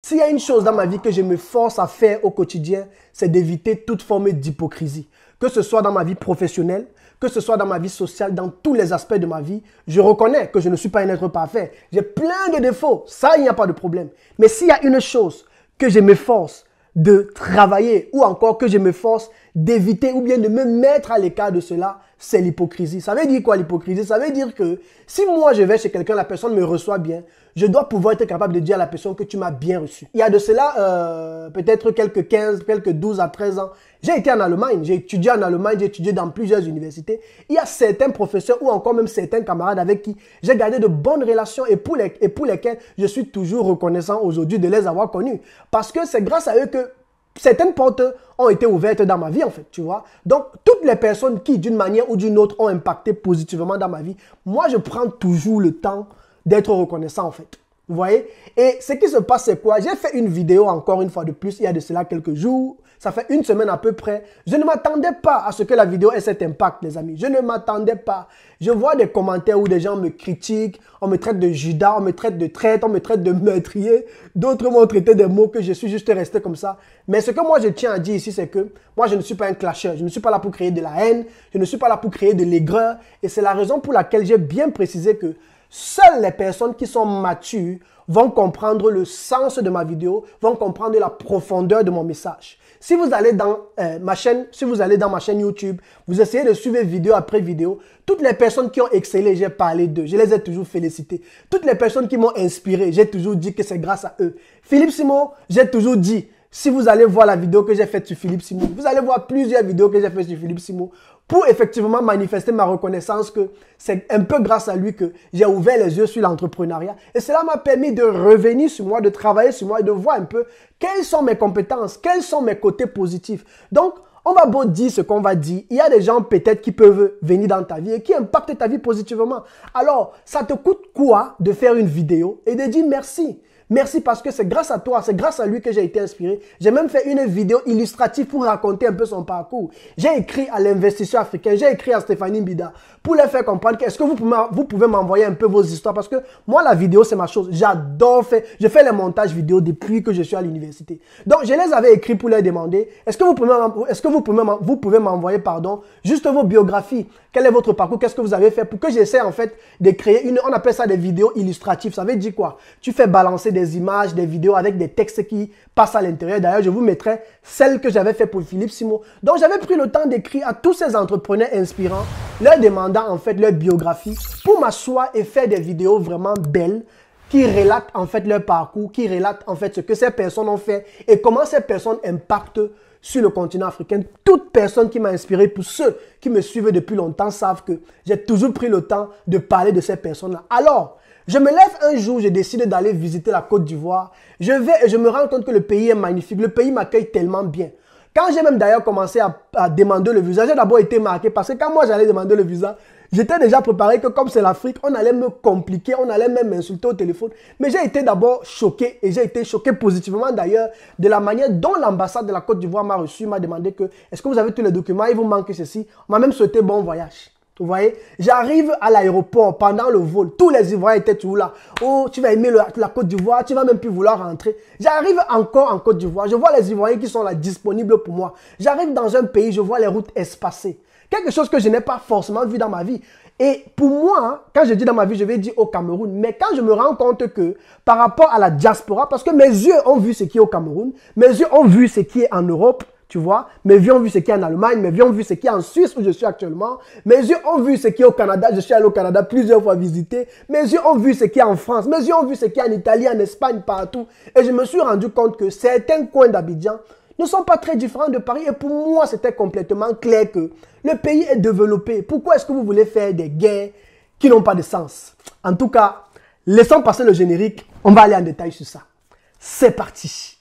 s'il y a une chose dans ma vie que je me force à faire au quotidien, c'est d'éviter toute forme d'hypocrisie. Que ce soit dans ma vie professionnelle, que ce soit dans ma vie sociale, dans tous les aspects de ma vie, je reconnais que je ne suis pas un être parfait. J'ai plein de défauts, ça, il n'y a pas de problème. Mais s'il y a une chose que je m'efforce de travailler ou encore que je m'efforce d'éviter ou bien de me mettre à l'écart de cela, c'est l'hypocrisie. Ça veut dire quoi l'hypocrisie? Ça veut dire que si moi je vais chez quelqu'un, la personne me reçoit bien, je dois pouvoir être capable de dire à la personne que tu m'as bien reçu. Il y a de cela peut-être quelques 12 à 13 ans. J'ai été en Allemagne, j'ai étudié en Allemagne, j'ai étudié dans plusieurs universités. Il y a certains professeurs ou encore même certains camarades avec qui j'ai gardé de bonnes relations et pour lesquels je suis toujours reconnaissant aujourd'hui de les avoir connus. Parce que c'est grâce à eux que certaines portes ont été ouvertes dans ma vie, en fait, tu vois. Donc, toutes les personnes qui, d'une manière ou d'une autre, ont impacté positivement dans ma vie, moi, je prends toujours le temps d'être reconnaissant, en fait. Vous voyez? Et ce qui se passe, c'est quoi? J'ai fait une vidéo, encore une fois de plus, il y a de cela quelques jours. Ça fait une semaine à peu près. Je ne m'attendais pas à ce que la vidéo ait cet impact, les amis. Je ne m'attendais pas. Je vois des commentaires où des gens me critiquent, on me traite de Judas, on me traite de traître, on me traite de meurtrier. D'autres m'ont traité des mots que je suis juste resté comme ça. Mais ce que moi je tiens à dire ici, c'est que moi je ne suis pas un clasheur. Je ne suis pas là pour créer de la haine. Je ne suis pas là pour créer de l'aigreur. Et c'est la raison pour laquelle j'ai bien précisé que seules les personnes qui sont matures vont comprendre le sens de ma vidéo, vont comprendre la profondeur de mon message. Si vous allez dans ma chaîne YouTube, vous essayez de suivre vidéo après vidéo, toutes les personnes qui ont excellé, j'ai parlé d'eux, je les ai toujours félicités. Toutes les personnes qui m'ont inspiré, j'ai toujours dit que c'est grâce à eux. Philippe Simon, j'ai toujours dit, si vous allez voir la vidéo que j'ai faite sur Philippe Simon, vous allez voir plusieurs vidéos que j'ai faites sur Philippe Simon pour effectivement manifester ma reconnaissance que c'est un peu grâce à lui que j'ai ouvert les yeux sur l'entrepreneuriat. Et cela m'a permis de revenir sur moi, de travailler sur moi et de voir un peu quelles sont mes compétences, quels sont mes côtés positifs. Donc, on va beau dire ce qu'on va dire. Il y a des gens peut-être qui peuvent venir dans ta vie et qui impactent ta vie positivement. Alors, ça te coûte quoi de faire une vidéo et de dire merci? Merci parce que c'est grâce à toi, c'est grâce à lui que j'ai été inspiré. J'ai même fait une vidéo illustrative pour raconter un peu son parcours. J'ai écrit à l'investisseur africain, j'ai écrit à Stéphanie Mbida pour leur faire comprendre que est-ce que vous pouvez m'envoyer un peu vos histoires parce que moi la vidéo c'est ma chose. J'adore faire, je fais les montages vidéo depuis que je suis à l'université. Donc je les avais écrits pour leur demander est-ce que vous pouvez m'envoyer juste vos biographies. Quel est votre parcours? Qu'est-ce que vous avez fait pour que j'essaie en fait de créer on appelle ça des vidéos illustratives. Ça veut dire quoi? Tu fais balancer des images, des vidéos avec des textes qui passent à l'intérieur. D'ailleurs, je vous mettrai celle que j'avais fait pour Philippe Simon. Donc, j'avais pris le temps d'écrire à tous ces entrepreneurs inspirants, leur demandant en fait leur biographie pour m'asseoir et faire des vidéos vraiment belles qui relatent en fait leur parcours, qui relatent en fait ce que ces personnes ont fait et comment ces personnes impactent sur le continent africain. Toute personne qui m'a inspiré, pour ceux qui me suivent depuis longtemps, savent que j'ai toujours pris le temps de parler de ces personnes-là. Alors, je me lève un jour, je décide d'aller visiter la Côte d'Ivoire. Je vais et je me rends compte que le pays est magnifique. Le pays m'accueille tellement bien. Quand j'ai même d'ailleurs commencé à demander le visa, j'ai d'abord été marqué parce que quand moi j'allais demander le visa, j'étais déjà préparé que comme c'est l'Afrique, on allait me compliquer, on allait même m'insulter au téléphone. Mais j'ai été d'abord choqué et j'ai été choqué positivement d'ailleurs de la manière dont l'ambassade de la Côte d'Ivoire m'a reçu, m'a demandé que est-ce que vous avez tous les documents, il vous manque ceci. On m'a même souhaité bon voyage. Vous voyez, j'arrive à l'aéroport pendant le vol. Tous les Ivoiriens étaient toujours là. Oh, tu vas aimer la Côte d'Ivoire, tu vas même plus vouloir rentrer. J'arrive encore en Côte d'Ivoire. Je vois les Ivoiriens qui sont là disponibles pour moi. J'arrive dans un pays, je vois les routes espacées. Quelque chose que je n'ai pas forcément vu dans ma vie. Et pour moi, quand je dis dans ma vie, je vais dire au Cameroun. Mais quand je me rends compte que par rapport à la diaspora, parce que mes yeux ont vu ce qui est au Cameroun, mes yeux ont vu ce qui est en Europe, tu vois, mes yeux ont vu ce qui est en Allemagne, mes yeux ont vu ce qui est en Suisse où je suis actuellement, mes yeux ont vu ce qui est au Canada, je suis allé au Canada plusieurs fois visiter, mes yeux ont vu ce qui est en France, mes yeux ont vu ce qui est en Italie, en Espagne, partout. Et je me suis rendu compte que certains coins d'Abidjan ne sont pas très différents de Paris. Et pour moi, c'était complètement clair que le pays est développé. Pourquoi est-ce que vous voulez faire des guerres qui n'ont pas de sens? En tout cas, laissons passer le générique, on va aller en détail sur ça. C'est parti!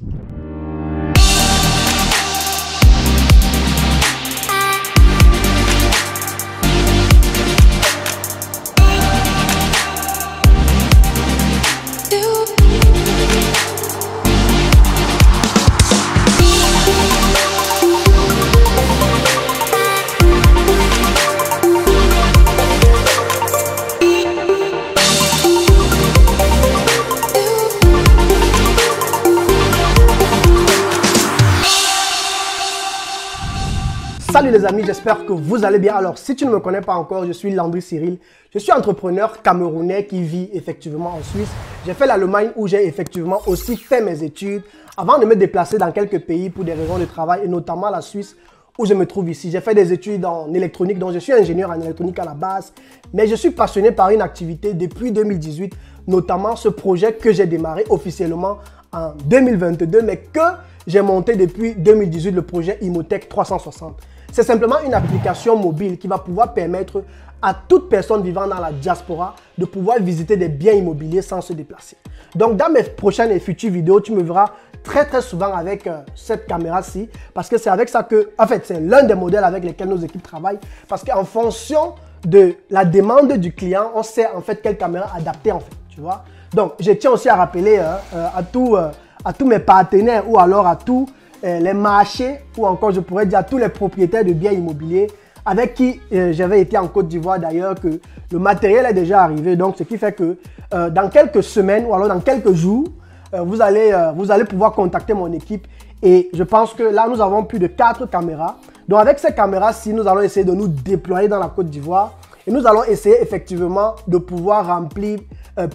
Salut les amis, j'espère que vous allez bien. Alors, si tu ne me connais pas encore, je suis Landry Cyril. Je suis entrepreneur camerounais qui vit effectivement en Suisse. J'ai fait l'Allemagne où j'ai effectivement aussi fait mes études avant de me déplacer dans quelques pays pour des raisons de travail et notamment la Suisse où je me trouve ici. J'ai fait des études en électronique, donc je suis ingénieur en électronique à la base. Mais je suis passionné par une activité depuis 2018, notamment ce projet que j'ai démarré officiellement en 2022, mais que j'ai monté depuis 2018, le projet Imotech 360. C'est simplement une application mobile qui va pouvoir permettre à toute personne vivant dans la diaspora de pouvoir visiter des biens immobiliers sans se déplacer. Donc, dans mes prochaines et futures vidéos, tu me verras très souvent avec cette caméra-ci parce que c'est avec ça que, en fait, c'est l'un des modèles avec lesquels nos équipes travaillent parce qu'en fonction de la demande du client, on sait en fait quelle caméra adapter en fait, tu vois. Donc, je tiens aussi à rappeler à tous mes partenaires ou alors à tous les marchés ou encore je pourrais dire à tous les propriétaires de biens immobiliers avec qui j'avais été en Côte d'Ivoire d'ailleurs que le matériel est déjà arrivé. Donc, ce qui fait que dans quelques semaines ou alors dans quelques jours, vous allez pouvoir contacter mon équipe et je pense que là, nous avons plus de 4 caméras. Donc, avec ces caméras-ci, nous allons essayer de nous déployer dans la Côte d'Ivoire et nous allons essayer effectivement de pouvoir remplir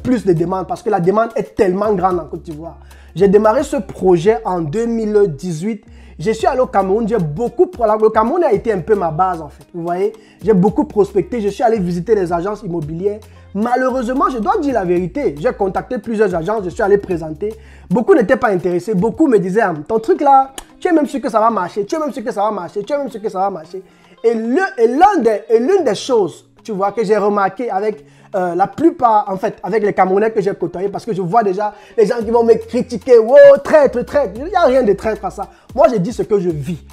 plus de demandes parce que la demande est tellement grande en Côte d'Ivoire. J'ai démarré ce projet en 2018. Je suis allé au Cameroun, le Cameroun a été un peu ma base en fait, vous voyez. J'ai beaucoup prospecté, je suis allé visiter les agences immobilières. Malheureusement, je dois dire la vérité, j'ai contacté plusieurs agences, je suis allé présenter. Beaucoup n'étaient pas intéressés, beaucoup me disaient, ton truc là, tu es même sûr que ça va marcher, tu es même sûr que ça va marcher, tu es même sûr que ça va marcher. Et l'une des choses, tu vois, que j'ai remarqué avec la plupart, en fait, avec les Camerounais que j'ai côtoyés, parce que je vois déjà les gens qui vont me critiquer, wow, traître. Il n'y a rien de traître à ça. Moi, j'ai dit ce que je vis.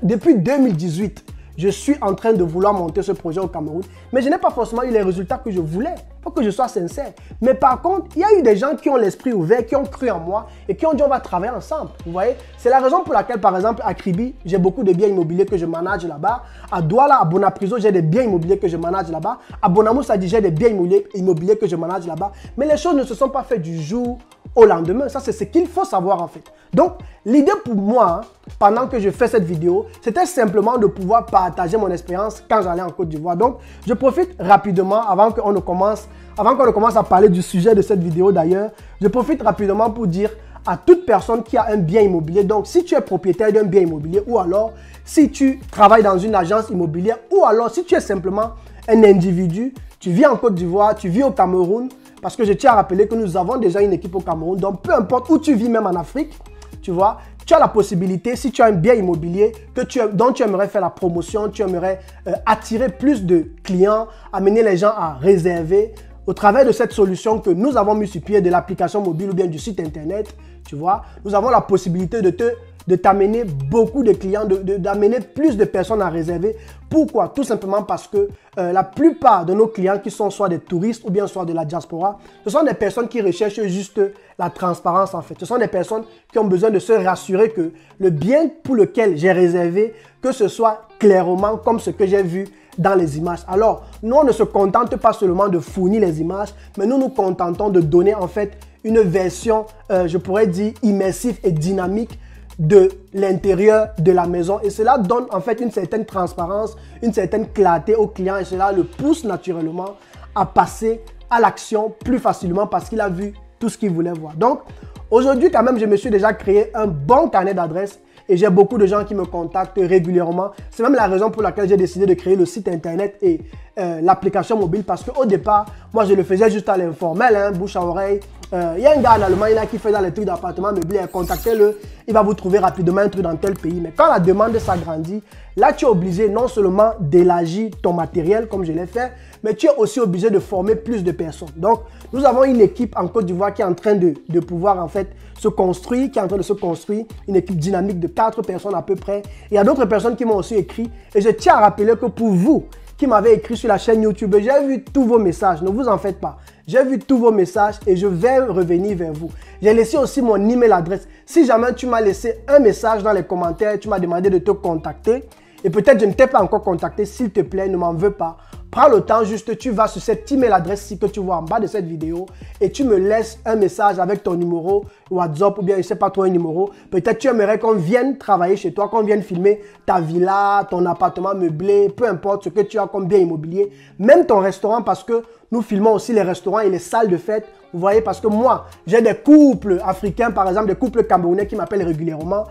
Depuis 2018, je suis en train de vouloir monter ce projet au Cameroun, mais je n'ai pas forcément eu les résultats que je voulais. Il faut que je sois sincère. Mais par contre, il y a eu des gens qui ont l'esprit ouvert, qui ont cru en moi et qui ont dit on va travailler ensemble. Vous voyez, c'est la raison pour laquelle, par exemple, à Kribi, j'ai beaucoup de biens immobiliers que je manage là-bas. À Douala, à Bonapriso, j'ai des biens immobiliers que je manage là-bas. À Bonamoussa, j'ai des biens immobiliers que je manage là-bas. Mais les choses ne se sont pas faites du jour au lendemain. Ça, c'est ce qu'il faut savoir en fait. Donc, l'idée pour moi, pendant que je fais cette vidéo, c'était simplement de pouvoir partager mon expérience quand j'allais en Côte d'Ivoire. Donc, je profite rapidement, avant qu'on ne commence à parler du sujet de cette vidéo d'ailleurs, je profite rapidement pour dire à toute personne qui a un bien immobilier, donc si tu es propriétaire d'un bien immobilier ou alors si tu travailles dans une agence immobilière ou alors si tu es simplement un individu, tu vis en Côte d'Ivoire, tu vis au Cameroun, parce que je tiens à rappeler que nous avons déjà une équipe au Cameroun, donc peu importe où tu vis, même en Afrique, tu vois, tu as la possibilité, si tu as un bien immobilier dont tu aimerais faire la promotion, tu aimerais attirer plus de clients, amener les gens à réserver, au travers de cette solution que nous avons mis sur pied de l'application mobile ou bien du site internet, tu vois, nous avons la possibilité de t'amener beaucoup de clients, d'amener plus de personnes à réserver. Pourquoi? Tout simplement parce que la plupart de nos clients qui sont soit des touristes ou bien soit de la diaspora, ce sont des personnes qui recherchent juste la transparence en fait. Ce sont des personnes qui ont besoin de se rassurer que le bien pour lequel j'ai réservé, que ce soit clairement comme ce que j'ai vu dans les images. Alors, nous, on ne se contente pas seulement de fournir les images, mais nous nous contentons de donner en fait une version, je pourrais dire, immersive et dynamique de l'intérieur de la maison. Et cela donne en fait une certaine transparence, une certaine clarté au client et cela le pousse naturellement à passer à l'action plus facilement parce qu'il a vu tout ce qu'il voulait voir. Donc, aujourd'hui, quand même, je me suis déjà créé un bon carnet d'adresses et j'ai beaucoup de gens qui me contactent régulièrement. C'est même la raison pour laquelle j'ai décidé de créer le site internet et l'application mobile parce qu'au départ, moi, je le faisais juste à l'informel, hein, bouche à oreille. Il y a un gars en Allemagne là, qui fait dans les trucs d'appartement meublé, contactez-le, il va vous trouver rapidement un truc dans tel pays. Mais quand la demande s'agrandit, là, tu es obligé non seulement d'élargir ton matériel comme je l'ai fait, mais tu es aussi obligé de former plus de personnes. Donc, nous avons une équipe en Côte d'Ivoire qui est en train de pouvoir en fait se construire, une équipe dynamique de 4 personnes à peu près. Il y a d'autres personnes qui m'ont aussi écrit et je tiens à rappeler que pour vous qui m'avez écrit sur la chaîne YouTube, j'ai vu tous vos messages, ne vous en faites pas. J'ai vu tous vos messages et je vais revenir vers vous. J'ai laissé aussi mon email adresse. Si jamais tu m'as laissé un message dans les commentaires, tu m'as demandé de te contacter et peut-être je ne t'ai pas encore contacté, s'il te plaît, ne m'en veux pas. Prends le temps juste, tu vas sur cette email adresse-ci que tu vois en bas de cette vidéo et tu me laisses un message avec ton numéro WhatsApp ou bien je ne sais pas toi un numéro. Peut-être tu aimerais qu'on vienne travailler chez toi, qu'on vienne filmer ta villa, ton appartement meublé, peu importe ce que tu as comme bien immobilier. Même ton restaurant parce que nous filmons aussi les restaurants et les salles de fête. Vous voyez, parce que moi, j'ai des couples africains, par exemple, des couples camerounais qui m'appellent régulièrement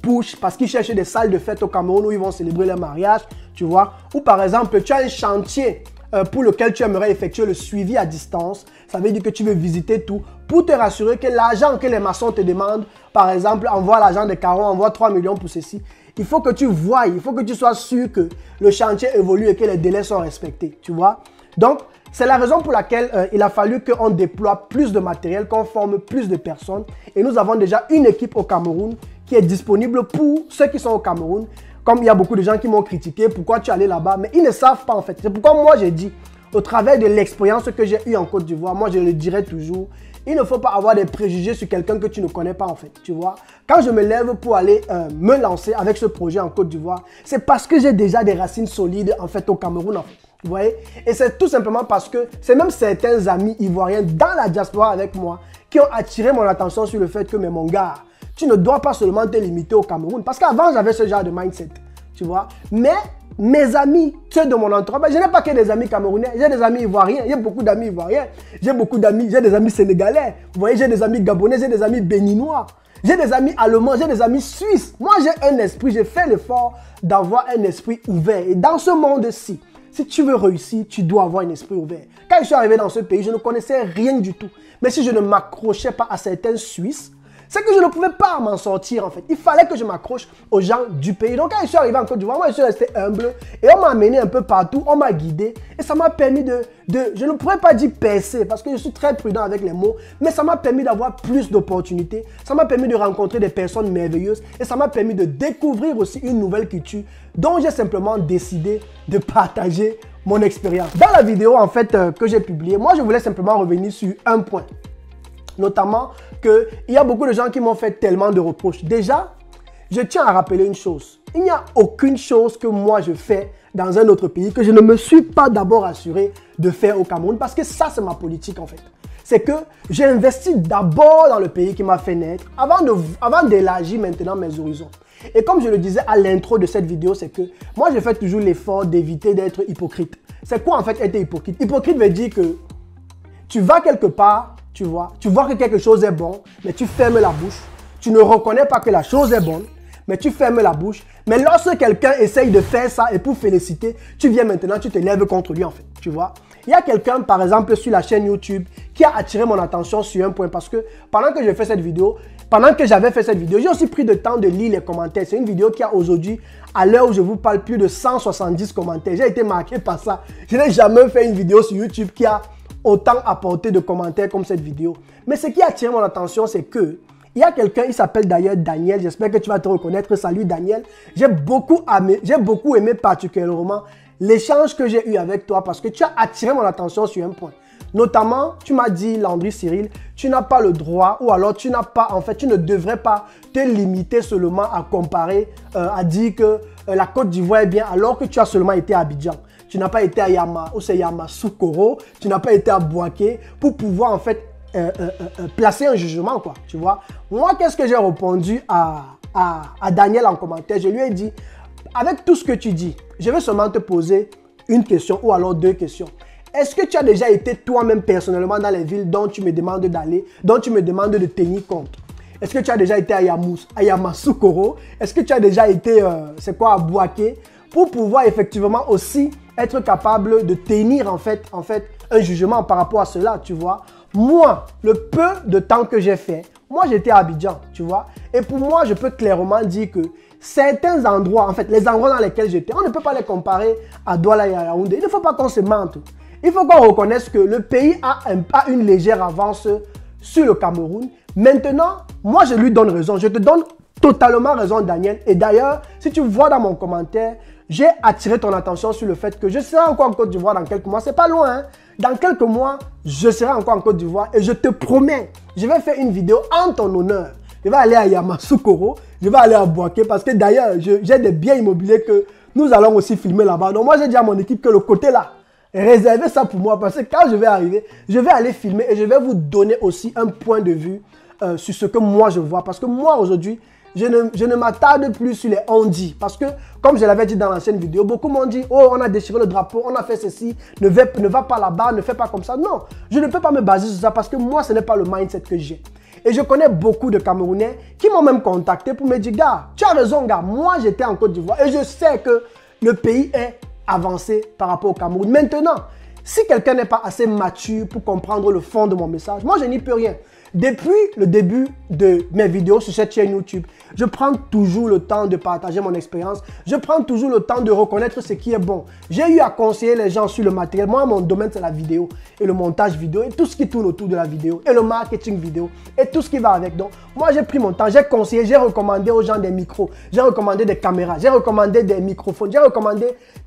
push parce qu'ils cherchent des salles de fête au Cameroun où ils vont célébrer leur mariage, tu vois. Ou par exemple, tu as un chantier pour lequel tu aimerais effectuer le suivi à distance. Ça veut dire que tu veux visiter tout pour te rassurer que l'argent que les maçons te demandent, par exemple, envoie l'argent de Caron, envoie 3 millions pour ceci. Il faut que tu voies, il faut que tu sois sûr que le chantier évolue et que les délais sont respectés, tu vois. Donc, c'est la raison pour laquelle il a fallu qu'on déploie plus de matériel, qu'on forme plus de personnes. Et nous avons déjà une équipe au Cameroun qui est disponible pour ceux qui sont au Cameroun. Comme il y a beaucoup de gens qui m'ont critiqué, pourquoi tu es allé là-bas, mais ils ne savent pas en fait. C'est pourquoi moi j'ai dit, au travers de l'expérience que j'ai eue en Côte d'Ivoire, moi je le dirai toujours, il ne faut pas avoir des préjugés sur quelqu'un que tu ne connais pas en fait, tu vois. Quand je me lève pour aller me lancer avec ce projet en Côte d'Ivoire, c'est parce que j'ai déjà des racines solides en fait au Cameroun en fait. Vous voyez? Et c'est tout simplement parce que c'est même certains amis ivoiriens dans la diaspora avec moi qui ont attiré mon attention sur le fait que, mais mon gars, tu ne dois pas seulement te limiter au Cameroun. Parce qu'avant, j'avais ce genre de mindset, tu vois. Mais mes amis, ceux de mon entourage, je n'ai pas que des amis camerounais, j'ai des amis ivoiriens, j'ai beaucoup d'amis ivoiriens, j'ai beaucoup d'amis, j'ai des amis sénégalais, vous voyez, j'ai des amis gabonais, j'ai des amis béninois, j'ai des amis allemands, j'ai des amis suisses. Moi, j'ai un esprit, j'ai fait l'effort d'avoir un esprit ouvert. Et dans ce monde-ci, si tu veux réussir, tu dois avoir un esprit ouvert. Quand je suis arrivé dans ce pays, je ne connaissais rien du tout. Mais si je ne m'accrochais pas à certains Suisses, c'est que je ne pouvais pas m'en sortir en fait. Il fallait que je m'accroche aux gens du pays. Donc quand je suis arrivé en Côte d'Ivoire, moi je suis resté humble et on m'a amené un peu partout, on m'a guidé et ça m'a permis je ne pourrais pas dire percer parce que je suis très prudent avec les mots, mais ça m'a permis d'avoir plus d'opportunités, ça m'a permis de rencontrer des personnes merveilleuses et ça m'a permis de découvrir aussi une nouvelle culture dont j'ai simplement décidé de partager mon expérience. Dans la vidéo en fait que j'ai publiée, moi je voulais simplement revenir sur un point. Notamment qu'il y a beaucoup de gens qui m'ont fait tellement de reproches. Déjà, je tiens à rappeler une chose. Il n'y a aucune chose que moi je fais dans un autre pays que je ne me suis pas d'abord assuré de faire au Cameroun. Parce que ça, c'est ma politique en fait. C'est que j'ai investi d'abord dans le pays qui m'a fait naître avant d'élargir maintenant mes horizons. Et comme je le disais à l'intro de cette vidéo, c'est que moi, je fais toujours l'effort d'éviter d'être hypocrite. C'est quoi en fait être hypocrite? Hypocrite veut dire que tu vas quelque part, tu vois que quelque chose est bon, mais tu fermes la bouche. Tu ne reconnais pas que la chose est bonne, mais tu fermes la bouche. Mais lorsque quelqu'un essaye de faire ça et pour féliciter, tu viens maintenant, tu te lèves contre lui en fait, tu vois. Il y a quelqu'un par exemple sur la chaîne YouTube qui a attiré mon attention sur un point parce que pendant que j'avais fait cette vidéo, j'ai aussi pris le temps de lire les commentaires. C'est une vidéo qui a aujourd'hui, à l'heure où je vous parle, plus de 170 commentaires. J'ai été marqué par ça. Je n'ai jamais fait une vidéo sur YouTube qui a autant apporté de commentaires comme cette vidéo. Mais ce qui a attiré mon attention, c'est que il y a quelqu'un, il s'appelle d'ailleurs Daniel. J'espère que tu vas te reconnaître. Salut Daniel. J'ai beaucoup aimé particulièrement l'échange que j'ai eu avec toi parce que tu as attiré mon attention sur un point. Notamment, tu m'as dit, Landry Cyril, tu n'as pas le droit ou alors tu ne devrais pas te limiter seulement à comparer, à dire que la Côte d'Ivoire est bien alors que tu as seulement été à Abidjan. Tu n'as pas été à Yamoussoukro, tu n'as pas été à Bouaké pour pouvoir en fait placer un jugement quoi, tu vois. Moi, qu'est-ce que j'ai répondu à Daniel en commentaire? Je lui ai dit, avec tout ce que tu dis, je vais seulement te poser une question ou alors deux questions. Est-ce que tu as déjà été toi-même personnellement dans les villes dont tu me demandes d'aller, dont tu me demandes de tenir compte? Est-ce que tu as déjà été à Yamoussoukro? Est-ce que tu as déjà été, à Bouaké? Pour pouvoir effectivement aussi être capable de tenir en fait un jugement par rapport à cela, tu vois. Moi, le peu de temps que j'ai fait, moi j'étais à Abidjan, tu vois. Et pour moi, je peux clairement dire que certains endroits, en fait, les endroits dans lesquels j'étais, on ne peut pas les comparer à Douala et à Yaoundé. Il ne faut pas qu'on se mente. Il faut qu'on reconnaisse que le pays a une légère avance sur le Cameroun. Maintenant, moi je lui donne raison. Je te donne totalement raison, Daniel. Et d'ailleurs, si tu vois dans mon commentaire, j'ai attiré ton attention sur le fait que je serai encore en Côte d'Ivoire dans quelques mois. C'est pas loin, hein? Dans quelques mois, je serai encore en Côte d'Ivoire et je te promets, je vais faire une vidéo en ton honneur. Je vais aller à Yamoussoukro, je vais aller à Bouaké parce que d'ailleurs, j'ai des biens immobiliers que nous allons aussi filmer là-bas. Donc moi, j'ai dit à mon équipe que le côté là, réservez ça pour moi parce que quand je vais arriver, je vais aller filmer et je vais vous donner aussi un point de vue sur ce que moi je vois. Parce que moi aujourd'hui, je ne m'attarde plus sur les on-dit. Parce que, comme je l'avais dit dans l'ancienne vidéo, beaucoup m'ont dit, oh, on a déchiré le drapeau, on a fait ceci, ne va pas là-bas, ne fais pas comme ça. Non, je ne peux pas me baser sur ça parce que moi, ce n'est pas le mindset que j'ai. Et je connais beaucoup de Camerounais qui m'ont même contacté pour me dire, gars, tu as raison, gars, moi j'étais en Côte d'Ivoire et je sais que le pays est avancé par rapport au Cameroun. Maintenant, si quelqu'un n'est pas assez mature pour comprendre le fond de mon message, moi je n'y peux rien. Depuis le début de mes vidéos sur cette chaîne YouTube, je prends toujours le temps de partager mon expérience. Je prends toujours le temps de reconnaître ce qui est bon. J'ai eu à conseiller les gens sur le matériel. Moi, mon domaine, c'est la vidéo et le montage vidéo et tout ce qui tourne autour de la vidéo et le marketing vidéo et tout ce qui va avec. Donc, moi, j'ai pris mon temps, j'ai conseillé, j'ai recommandé aux gens des micros, j'ai recommandé des caméras, j'ai recommandé des microphones, j'ai recommandé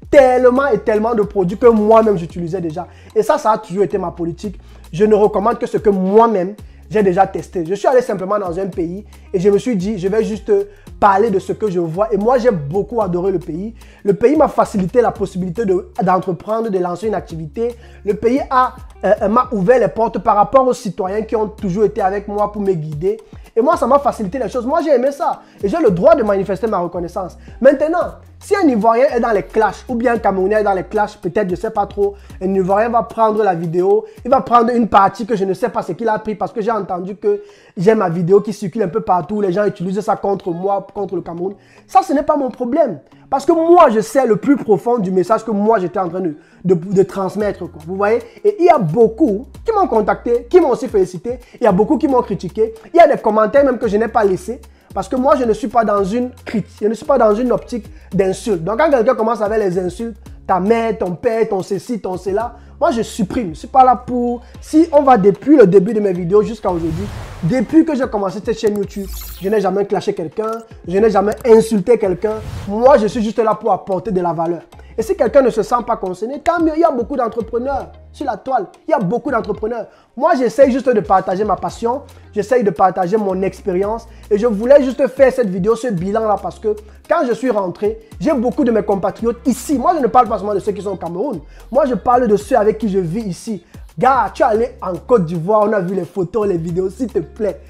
tellement et tellement de produits que moi-même j'utilisais déjà. Et ça a toujours été ma politique. Je ne recommande que ce que moi-même j'ai déjà testé. Je suis allé simplement dans un pays et je me suis dit, je vais juste parler de ce que je vois. Et moi, j'ai beaucoup adoré le pays. Le pays m'a facilité la possibilité d'entreprendre, de lancer une activité. Le pays m'a ouvert les portes par rapport aux citoyens qui ont toujours été avec moi pour me guider. Et moi, ça m'a facilité les choses. Moi, j'ai aimé ça. Et j'ai le droit de manifester ma reconnaissance. Maintenant, si un Ivoirien est dans les clashs, ou bien un Camerounais est dans les clashs, peut-être, je ne sais pas trop, un Ivoirien va prendre la vidéo, il va prendre une partie que je ne sais pas ce qu'il a pris parce que j'ai entendu que j'ai ma vidéo qui circule un peu partout, les gens utilisent ça contre moi, contre le Cameroun. Ça, ce n'est pas mon problème. Parce que moi, je sais le plus profond du message que moi, j'étais en train de transmettre. Quoi. Vous voyez? Et il y a beaucoup qui m'ont contacté, qui m'ont aussi félicité. Il y a beaucoup qui m'ont critiqué. Il y a des commentaires même que je n'ai pas laissés. Parce que moi, je ne suis pas dans une critique, je ne suis pas dans une optique d'insulte. Donc, quand quelqu'un commence avec les insultes, ta mère, ton père, ton ceci, ton cela, moi, je supprime. Je ne suis pas là pour... Si on va depuis le début de mes vidéos jusqu'à aujourd'hui, depuis que j'ai commencé cette chaîne YouTube, je n'ai jamais clashé quelqu'un, je n'ai jamais insulté quelqu'un. Moi, je suis juste là pour apporter de la valeur. Et si quelqu'un ne se sent pas concerné, tant mieux, il y a beaucoup d'entrepreneurs sur la toile. Il y a beaucoup d'entrepreneurs. Moi, j'essaye juste de partager ma passion. J'essaye de partager mon expérience. Et je voulais juste faire cette vidéo, ce bilan-là, parce que quand je suis rentré, j'ai beaucoup de mes compatriotes ici. Moi, je ne parle pas seulement de ceux qui sont au Cameroun. Moi, je parle de ceux avec qui je vis ici. Gars, tu es allé en Côte d'Ivoire, on a vu les photos, les vidéos. S'il te plaît,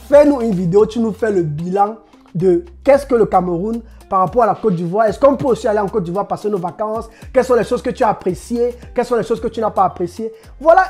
fais-nous une vidéo, tu nous fais le bilan de qu'est-ce que le Cameroun par rapport à la Côte d'Ivoire. Est-ce qu'on peut aussi aller en Côte d'Ivoire passer nos vacances? Quelles sont les choses que tu as appréciées? Quelles sont les choses que tu n'as pas appréciées? Voilà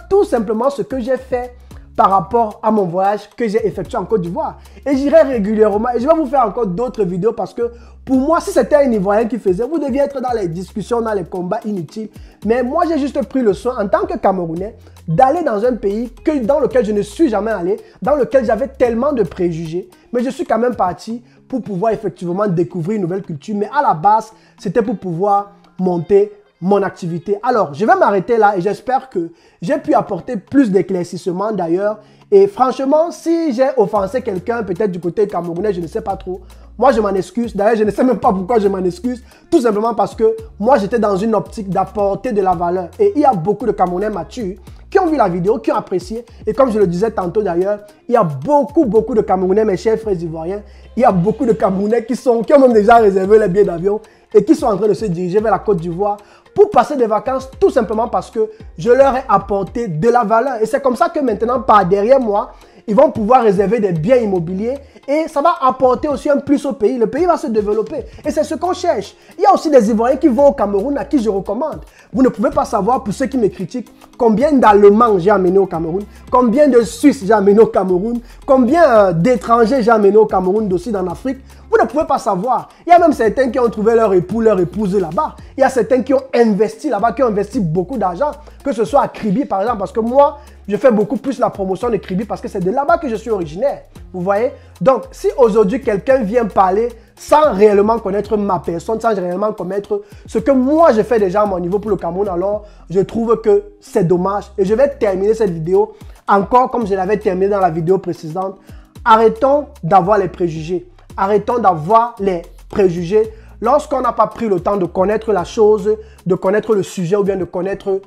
tout simplement ce que j'ai fait par rapport à mon voyage que j'ai effectué en Côte d'Ivoire. Et j'irai régulièrement et je vais vous faire encore d'autres vidéos parce que pour moi, si c'était un Ivoirien qui faisait, vous deviez être dans les discussions, dans les combats inutiles. Mais moi, j'ai juste pris le soin en tant que Camerounais d'aller dans un pays dans lequel je ne suis jamais allé, dans lequel j'avais tellement de préjugés. Mais je suis quand même parti pour pouvoir effectivement découvrir une nouvelle culture. Mais à la base, c'était pour pouvoir monter mon activité. Alors, je vais m'arrêter là et j'espère que j'ai pu apporter plus d'éclaircissements d'ailleurs. Et franchement, si j'ai offensé quelqu'un, peut-être du côté camerounais, je ne sais pas trop. Moi, je m'en excuse. D'ailleurs, je ne sais même pas pourquoi je m'en excuse. Tout simplement parce que moi, j'étais dans une optique d'apporter de la valeur. Et il y a beaucoup de Camerounais matures qui ont vu la vidéo, qui ont apprécié. Et comme je le disais tantôt d'ailleurs, il y a beaucoup de Camerounais, mes chers frères ivoiriens. Il y a beaucoup de Camerounais qui ont même déjà réservé les billets d'avion et qui sont en train de se diriger vers la Côte d'Ivoire pour passer des vacances, tout simplement parce que je leur ai apporté de la valeur. Et c'est comme ça que maintenant, par derrière moi, ils vont pouvoir réserver des biens immobiliers et ça va apporter aussi un plus au pays. Le pays va se développer et c'est ce qu'on cherche. Il y a aussi des Ivoiriens qui vont au Cameroun à qui je recommande. Vous ne pouvez pas savoir, pour ceux qui me critiquent, combien d'Allemands j'ai amené au Cameroun, combien de Suisses j'ai amené au Cameroun, combien d'étrangers j'ai amené au Cameroun d'aussi dans l'Afrique. Vous ne pouvez pas savoir. Il y a même certains qui ont trouvé leur époux, leur épouse là-bas. Il y a certains qui ont investi là-bas, qui ont investi beaucoup d'argent, que ce soit à Kribi par exemple, parce que moi, je fais beaucoup plus la promotion de Kribi parce que c'est de là-bas que je suis originaire. Vous voyez? Donc, si aujourd'hui quelqu'un vient parler sans réellement connaître ma personne, sans réellement connaître ce que moi je fais déjà à mon niveau pour le Cameroun, alors je trouve que c'est dommage. Et je vais terminer cette vidéo encore comme je l'avais terminé dans la vidéo précédente. Arrêtons d'avoir les préjugés. Arrêtons d'avoir les préjugés lorsqu'on n'a pas pris le temps de connaître la chose, de connaître le sujet ou bien de connaître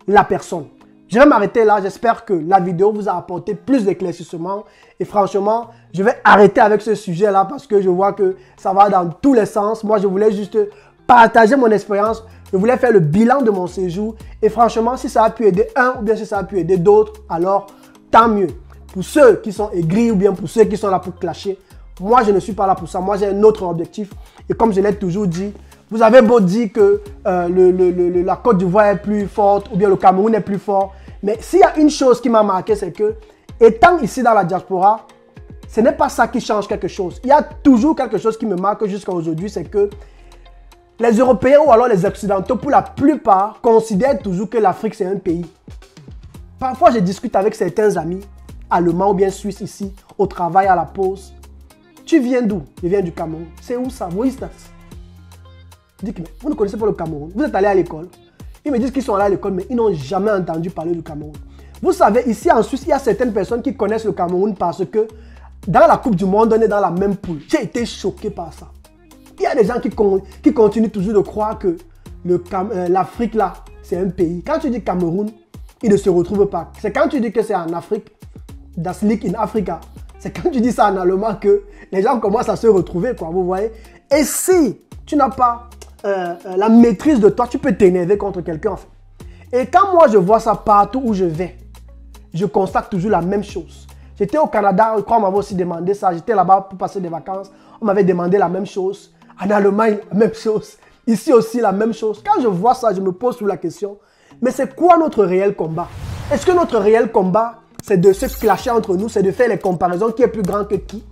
la personne. Je vais m'arrêter là. J'espère que la vidéo vous a apporté plus d'éclaircissements. Et franchement, je vais arrêter avec ce sujet-là parce que je vois que ça va dans tous les sens. Moi, je voulais juste partager mon expérience. Je voulais faire le bilan de mon séjour. Et franchement, si ça a pu aider un ou bien si ça a pu aider d'autres, alors tant mieux. Pour ceux qui sont aigris ou bien pour ceux qui sont là pour clasher, moi, je ne suis pas là pour ça. Moi, j'ai un autre objectif. Et comme je l'ai toujours dit, vous avez beau dire que la Côte d'Ivoire est plus forte ou bien le Cameroun est plus fort. Mais s'il y a une chose qui m'a marqué, c'est que étant ici dans la diaspora, ce n'est pas ça qui change quelque chose. Il y a toujours quelque chose qui me marque jusqu'à aujourd'hui, c'est que les Européens ou alors les Occidentaux, pour la plupart, considèrent toujours que l'Afrique, c'est un pays. Parfois, je discute avec certains amis, allemands ou bien suisses ici, au travail, à la pause. Tu viens d'où? Je viens du Cameroun. C'est où ça? Où est-ce? Je dis que vous ne connaissez pas le Cameroun. Vous êtes allé à l'école. Ils me disent qu'ils sont allés à l'école, mais ils n'ont jamais entendu parler du Cameroun. Vous savez, ici en Suisse, il y a certaines personnes qui connaissent le Cameroun parce que dans la Coupe du Monde, on est dans la même poule. J'ai été choqué par ça. Il y a des gens qui continuent toujours de croire que l'Afrique, là, c'est un pays. Quand tu dis Cameroun, ils ne se retrouvent pas. C'est quand tu dis que c'est en Afrique, das liegt in Africa. C'est quand tu dis ça en allemand que les gens commencent à se retrouver, quoi, vous voyez. Et si tu n'as pas la maîtrise de toi, tu peux t'énerver contre quelqu'un, en fait. Et quand moi, je vois ça partout où je vais, je constate toujours la même chose. J'étais au Canada, je crois qu'on m'avait aussi demandé ça. J'étais là-bas pour passer des vacances. On m'avait demandé la même chose. En Allemagne, la même chose. Ici aussi, la même chose. Quand je vois ça, je me pose toujours la question, mais c'est quoi notre réel combat? Est-ce que notre réel combat, c'est de se clasher entre nous, c'est de faire les comparaisons qui est plus grand que qui?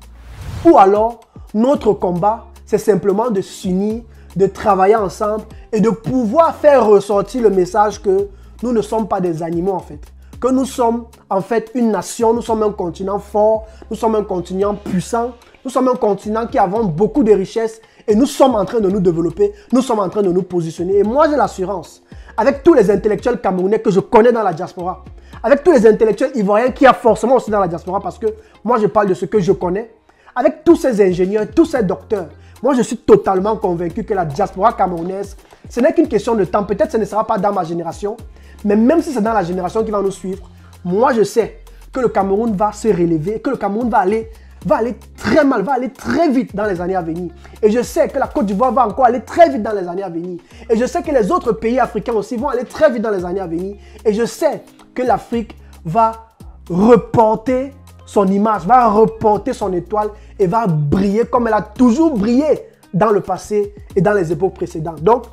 Ou alors, notre combat, c'est simplement de s'unir, de travailler ensemble et de pouvoir faire ressortir le message que nous ne sommes pas des animaux en fait. Que nous sommes en fait une nation, nous sommes un continent fort, nous sommes un continent puissant, nous sommes un continent qui avons beaucoup de richesses et nous sommes en train de nous développer, nous sommes en train de nous positionner. Et moi j'ai l'assurance, avec tous les intellectuels camerounais que je connais dans la diaspora, avec tous les intellectuels ivoiriens qui y a forcément aussi dans la diaspora parce que moi je parle de ce que je connais, avec tous ces ingénieurs, tous ces docteurs, moi je suis totalement convaincu que la diaspora camerounaise, ce n'est qu'une question de temps. Peut-être que ce ne sera pas dans ma génération, mais même si c'est dans la génération qui va nous suivre, moi je sais que le Cameroun va se relever, que le Cameroun va aller très mal, va aller très vite dans les années à venir. Et je sais que la Côte d'Ivoire va encore aller très vite dans les années à venir. Et je sais que les autres pays africains aussi vont aller très vite dans les années à venir. Et je sais que l'Afrique va reporter son image, va reporter son étoile et va briller comme elle a toujours brillé dans le passé et dans les époques précédentes. Donc,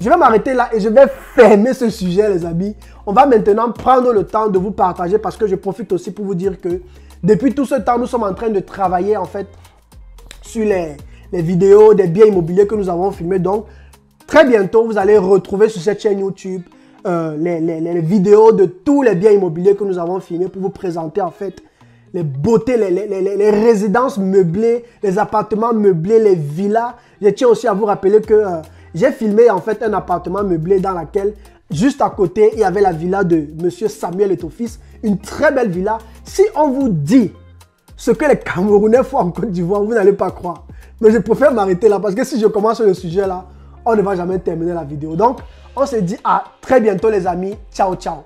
je vais m'arrêter là et je vais fermer ce sujet, les amis. On va maintenant prendre le temps de vous partager parce que je profite aussi pour vous dire que depuis tout ce temps, nous sommes en train de travailler en fait sur les vidéos des biens immobiliers que nous avons filmés. Donc, très bientôt, vous allez retrouver sur cette chaîne YouTube les vidéos de tous les biens immobiliers que nous avons filmés pour vous présenter en fait les beautés, les résidences meublées, les appartements meublés, les villas. Je tiens aussi à vous rappeler que j'ai filmé en fait un appartement meublé dans lequel, juste à côté, il y avait la villa de Monsieur Samuel Eto'o-Fils. Une très belle villa. Si on vous dit ce que les Camerounais font en Côte d'Ivoire, vous n'allez pas croire. Mais je préfère m'arrêter là parce que si je commence sur le sujet là, on ne va jamais terminer la vidéo. Donc, on se dit à très bientôt les amis. Ciao, ciao.